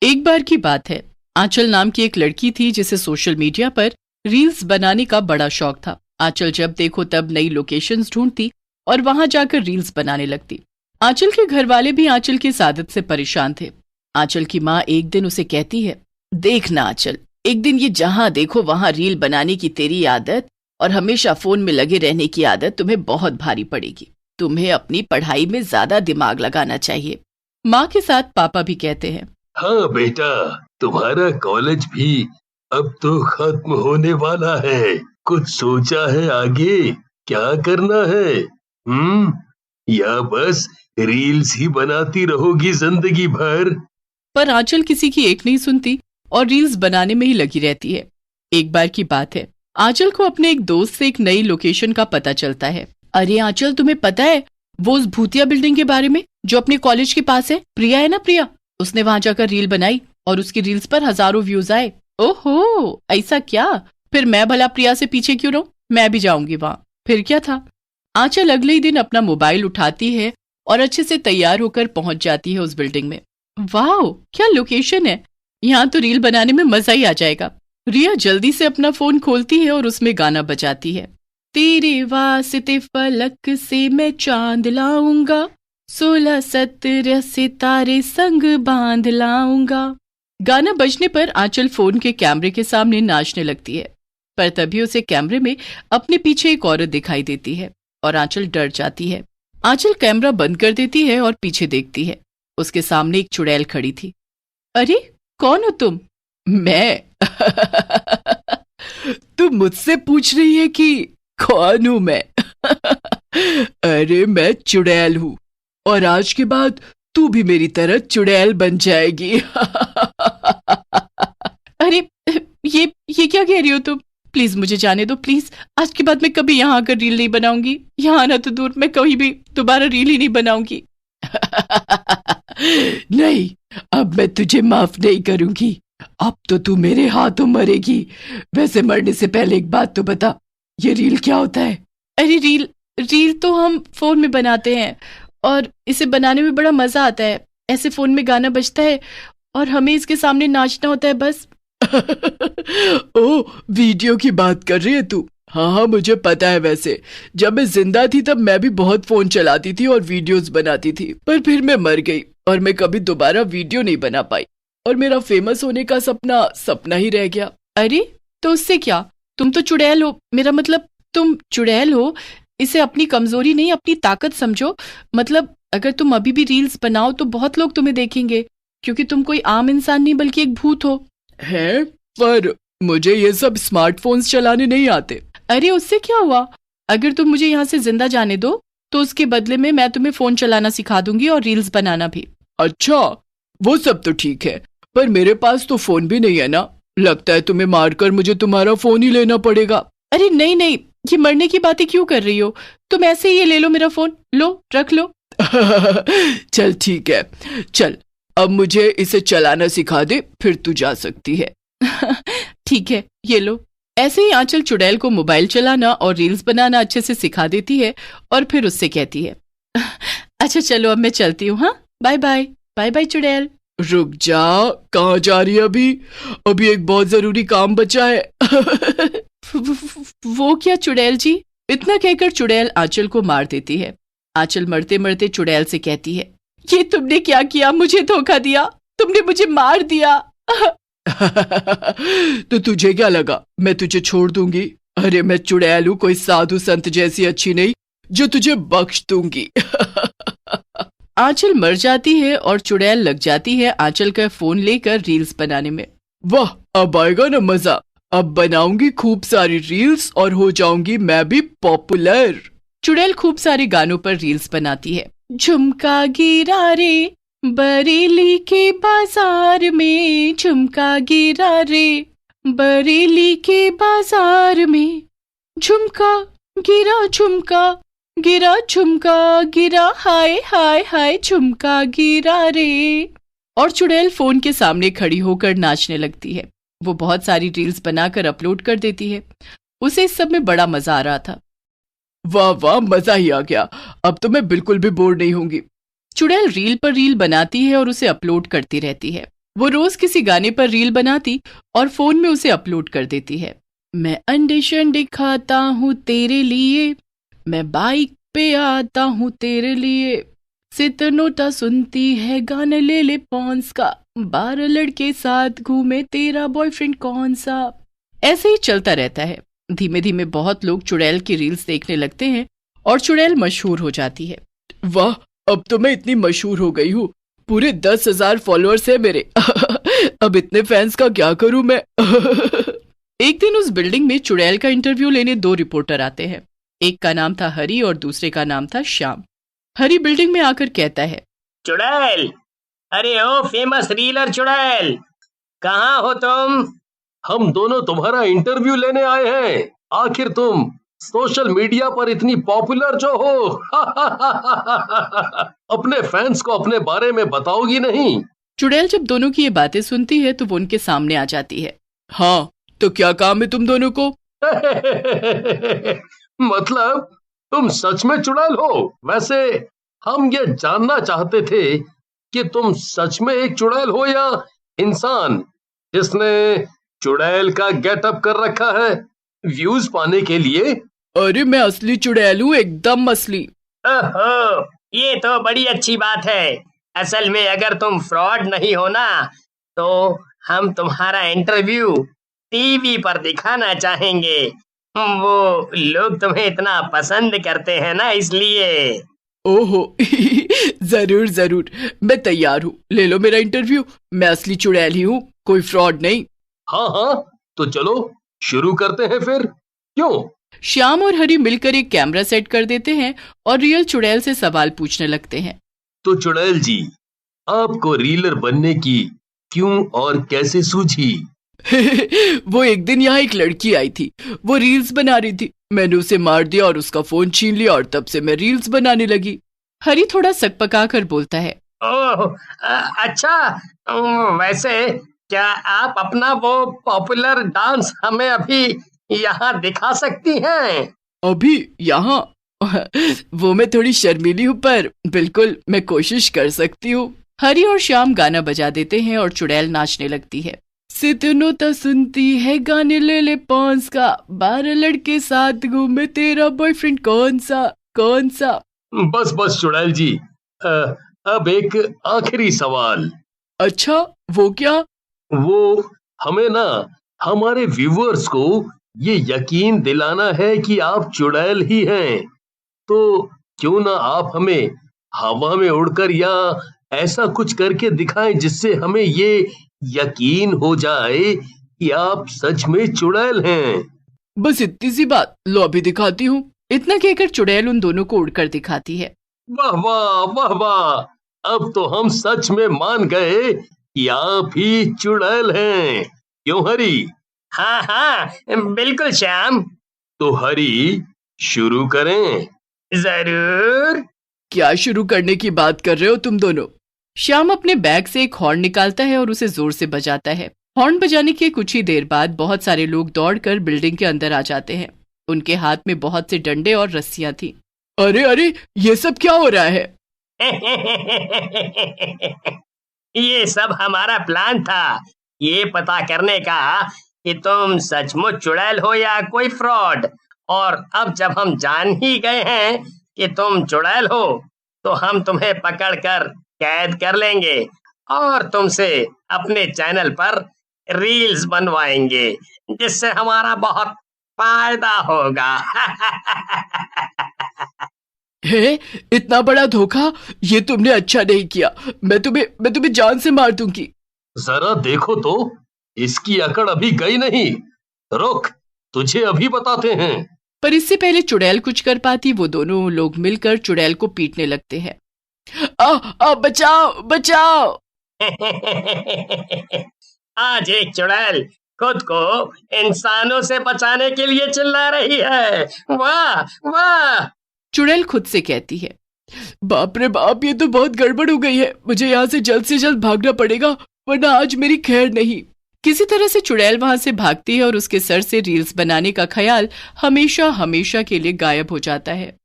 एक बार की बात है, आंचल नाम की एक लड़की थी जिसे सोशल मीडिया पर रील्स बनाने का बड़ा शौक था। आंचल जब देखो तब नई लोकेशंस ढूंढती और वहां जाकर रील्स बनाने लगती। आंचल के घर वाले भी आंचल की इस आदत से परेशान थे। आंचल की माँ एक दिन उसे कहती है, देखना आंचल, एक दिन ये जहां देखो वहां रील बनाने की तेरी आदत और हमेशा फोन में लगे रहने की आदत तुम्हें बहुत भारी पड़ेगी। तुम्हें अपनी पढ़ाई में ज्यादा दिमाग लगाना चाहिए। माँ के साथ पापा भी कहते हैं, हाँ बेटा, तुम्हारा कॉलेज भी अब तो खत्म होने वाला है। कुछ सोचा है आगे क्या करना है? या बस रील्स ही बनाती रहोगी जिंदगी भर? पर आंचल किसी की एक नहीं सुनती और रील्स बनाने में ही लगी रहती है। एक बार की बात है, आंचल को अपने एक दोस्त से एक नई लोकेशन का पता चलता है। अरे आंचल, तुम्हें पता है वो उस भूतिया बिल्डिंग के बारे में जो अपने कॉलेज के पास है? प्रिया है ना, प्रिया, उसने वहां जाकर रील बनाई और उसकी रील्स पर हजारों व्यूज आए। ओहो, ऐसा क्या? फिर मैं भला प्रिया से पीछे क्यों रहूं? मैं भी जाऊंगी वहां। फिर क्या था, आंचल अगले ही दिन अपना मोबाइल उठाती है और अच्छे से तैयार होकर पहुंच जाती है उस बिल्डिंग में। वाह, क्या लोकेशन है! यहाँ तो रील बनाने में मजा ही आ जाएगा। रिया जल्दी से अपना फोन खोलती है और उसमें गाना बजाती है। तेरे वास्ते फलक से मैं चांद लाऊंगा, 16-17 सितारे संग बांध लाऊंगा। गाना बजने पर आंचल फोन के कैमरे के सामने नाचने लगती है, पर तभी उसे कैमरे में अपने पीछे एक औरत दिखाई देती है और आंचल डर जाती है। आंचल कैमरा बंद कर देती है और पीछे देखती है। उसके सामने एक चुड़ैल खड़ी थी। अरे कौन हो तुम? मैं। तुम मुझसे पूछ रही है कि कौन हूं मैं? अरे मैं चुड़ैल हूं और आज के बाद तू भी मेरी तरह चुड़ैल बन जाएगी। अरे ये क्या कह रही हो तुम? प्लीज मुझे जाने दो, प्लीज। आज के बाद मैं कभी यहाँ आकर रील नहीं बनाऊंगी। यहाँ आना तो दूर, मैं कभी भी दोबारा रील ही नहीं बनाऊंगी। नहीं, अब मैं तुझे माफ नहीं करूंगी। अब तो तू मेरे हाथों मरेगी। वैसे मरने से पहले एक बात तो बता, ये रील क्या होता है? अरे रील तो हम फोन में बनाते हैं और इसे बनाने में बड़ा मजा आता है। ऐसे फोन में गाना बजता है और हमें इसके सामने नाचना होता है, बस। ओ, वीडियो की बात कर रही है तू? हाँ, मुझे पता है। वैसे जब मैं जिंदा थी तब मैं भी बहुत फोन चलाती थी और वीडियोस बनाती थी, पर फिर मैं मर गई और मैं कभी दोबारा वीडियो नहीं बना पाई और मेरा फेमस होने का सपना ही रह गया। अरे तो उससे क्या, तुम तो चुड़ैल हो। मेरा मतलब तुम चुड़ैल हो, इसे अपनी कमजोरी नहीं अपनी ताकत समझो। मतलब अगर तुम अभी भी रील्स बनाओ तो बहुत लोग तुम्हें देखेंगे, क्योंकि तुम कोई आम इंसान नहीं बल्कि एक भूत हो। है, पर मुझे ये सब स्मार्टफोन्स चलाने नहीं आते। अरे उससे क्या हुआ, अगर तुम मुझे यहाँ से जिंदा जाने दो तो उसके बदले में मैं तुम्हें फोन चलाना सिखा दूंगी और रील्स बनाना भी। अच्छा, वो सब तो ठीक है, पर मेरे पास तो फोन भी नहीं है ना। लगता है तुम्हें मारकर मुझे तुम्हारा फोन ही लेना पड़ेगा। अरे नहीं नहीं, ये मरने की बातें क्यों कर रही हो? तुम ऐसे ही ये ले लो मेरा फोन, लो रख लो। चल ठीक है, चल अब मुझे इसे चलाना सिखा दे, फिर तू जा सकती है। ठीक है, ये लो। ऐसे ही आंचल चुड़ैल को मोबाइल चलाना और रील्स बनाना अच्छे से सिखा देती है और फिर उससे कहती है, अच्छा चलो अब मैं चलती हूँ। हाँ, बाय बाय। बाय बाय चुड़ैल। रुक जा, कहाँ जा रही है अभी? अभी एक बहुत जरूरी काम बचा है। वो क्या चुड़ैल जी? इतना कहकर चुड़ैल आंचल को मार देती है। आंचल मरते मरते चुड़ैल से कहती है, ये तुमने क्या किया? मुझे धोखा दिया, तुमने मुझे मार दिया। तो तुझे क्या लगा मैं तुझे छोड़ दूंगी? अरे मैं चुड़ैल हूं, कोई साधु संत जैसी अच्छी नहीं जो तुझे बख्श दूंगी। आंचल मर जाती है और चुड़ैल लग जाती है आंचल का फोन लेकर रील्स बनाने में। वाह, अब आएगा ना मजा। अब बनाऊंगी खूब सारी रील्स और हो जाऊंगी मैं भी पॉपुलर। चुड़ैल खूब सारे गानों पर रील्स बनाती है। झुमका गिरा रे बरेली के बाजार में, झुमका गिरा रे बरेली के बाजार में, झुमका गिरा झुमका गिरा झुमका गिरा, हाय हाय हाय झुमका गिरा रे। और चुड़ैल फोन के सामने खड़ी होकर नाचने लगती है। वो बहुत सारी रील्स बनाकर अपलोड कर देती है। उसे इस सब में बड़ा मजा आ रहा था। वाह वाह, मजा ही आ गया, अब तो मैं बिल्कुल भी बोर नहीं होंगी। चुड़ैल रील पर रील बनाती है और उसे अपलोड करती रहती है। वो रोज किसी गाने पर रील बनाती और फोन में उसे अपलोड कर देती है। मैं अंडे शंडे खाता हूँ तेरे लिए, मैं बाइक पे आता हूँ तेरे लिए, सित नोटा सुनती है गाना ले ले पॉन्स का, 12 लड़के साथ घूमे तेरा बॉयफ्रेंड कौन सा। ऐसे ही चलता रहता है। धीमे धीमे बहुत लोग चुड़ैल की रील्स देखने लगते हैं और चुड़ैल मशहूर हो जाती है। वाह, अब तो मैं इतनी मशहूर हो गई हूँ, पूरे 10,000 फॉलोअर्स है मेरे। अब इतने फैंस का क्या करूं मैं। एक दिन उस बिल्डिंग में चुड़ैल का इंटरव्यू लेने 2 रिपोर्टर आते हैं। एक का नाम था हरी और दूसरे का नाम था श्याम। हरी बिल्डिंग में आकर कहता है, चुड़ैल, अरे ओ फेमस रीलर चुड़ैल, कहाँ हो तुम? हम दोनों तुम्हारा इंटरव्यू लेने आए हैं। आखिर तुम सोशल मीडिया पर इतनी पॉपुलर जो हो, अपने फैंस को अपने बारे में बताओगी नहीं? चुड़ैल जब दोनों की ये बातें सुनती है तो वो उनके सामने आ जाती है। हाँ, तो क्या काम है तुम दोनों को? मतलब तुम सच में चुड़ैल हो? वैसे हम ये जानना चाहते थे कि तुम सच में एक चुड़ैल हो या इंसान जिसने चुड़ैल का गेटअप कर रखा है व्यूज पाने के लिए। अरे मैं असली चुड़ैल हूँ, एकदम असली। ओहो, ये तो बड़ी अच्छी बात है। असल में अगर तुम फ्रॉड नहीं हो ना, तो हम तुम्हारा इंटरव्यू टीवी पर दिखाना चाहेंगे। वो लोग तुम्हें इतना पसंद करते हैं ना, इसलिए। ओहो, जरूर जरूर, मैं तैयार हूँ, ले लो मेरा इंटरव्यू। मैं असली चुड़ैल ही हूँ, कोई फ्रॉड नहीं। हाँ हाँ, तो चलो शुरू करते हैं फिर। क्यों? श्याम और हरी मिलकर एक कैमरा सेट कर देते हैं और रियल चुड़ैल से सवाल पूछने लगते हैं। तो चुड़ैल जी, आपको रीलर बनने की क्यों और कैसे सूझी? वो एक दिन यहाँ एक लड़की आई थी, वो रील्स बना रही थी। मैंने उसे मार दिया और उसका फोन छीन लिया और तब से मैं रील्स बनाने लगी। हरी थोड़ा सकपका कर बोलता है। ओह, अच्छा, वैसे क्या आप अपना वो पॉपुलर डांस हमें अभी यहाँ दिखा सकती हैं? अभी यहाँ? वो मैं थोड़ी शर्मीली हूँ, पर बिल्कुल मैं कोशिश कर सकती हूँ। हरी और श्याम गाना बजा देते हैं और चुड़ैल नाचने लगती है। सितनोता सुनती है गाने ले ले पॉन्स का, 12 लड़के साथ घूमे तेरा बॉयफ्रेंड कौन सा कौन सा। बस बस चुड़ैल जी, अब एक आखिरी सवाल। अच्छा, वो क्या? वो हमें ना हमारे व्यूअर्स को ये यकीन दिलाना है कि आप चुड़ैल ही हैं। तो क्यों ना आप हमें हवा में उड़कर या ऐसा कुछ करके दिखाएं जिससे हमें ये यकीन हो जाए कि आप सच में चुड़ैल हैं। बस इतनी सी बात, लो अभी दिखाती हूँ। इतना कहकर चुड़ैल उन दोनों को उड़कर दिखाती है। वाह वाह वाह वाह, अब तो हम सच में मान गए कि आप ही चुड़ैल हैं। क्यों हरी? हाँ हाँ, बिल्कुल श्याम। तो हरी, शुरू करें? जरूर। क्या शुरू करने की बात कर रहे हो तुम दोनों? श्याम अपने बैग से एक हॉर्न निकालता है और उसे जोर से बजाता है। हॉर्न बजाने के कुछ ही देर बाद बहुत सारे लोग दौड़कर बिल्डिंग के अंदर आ जाते हैं। उनके हाथ में बहुत से डंडे और रस्सियां थी। अरे अरे, ये सब क्या हो रहा है? ये सब हमारा प्लान था, ये पता करने का कि तुम सचमुच चुड़ैल हो या कोई फ्रॉड। और अब जब हम जान ही गए हैं कि तुम चुड़ैल हो, तो हम तुम्हें पकड़कर कैद कर लेंगे और तुमसे अपने चैनल पर रील्स बनवाएंगे, जिससे हमारा बहुत फायदा होगा। है, इतना बड़ा धोखा? ये तुमने अच्छा नहीं किया। मैं तुम्हें जान से मार दूंगी। जरा देखो तो, इसकी अकड़ अभी गई नहीं। रुक, तुझे अभी बताते हैं। पर इससे पहले चुड़ैल कुछ कर पाती, वो दोनों लोग मिलकर चुड़ैल को पीटने लगते हैं। बचाओ बचाओ। आज एक चुड़ैल खुद को इंसानों से बचाने के लिए चिल्ला रही है। वाह वाह। चुड़ैल खुद से कहती है, बाप रे बाप, ये तो बहुत गड़बड़ हो गई है। मुझे यहाँ से जल्द भागना पड़ेगा, वरना आज मेरी खैर नहीं। किसी तरह से चुड़ैल वहां से भागती है और उसके सर से रील्स बनाने का ख्याल हमेशा हमेशा के लिए गायब हो जाता है।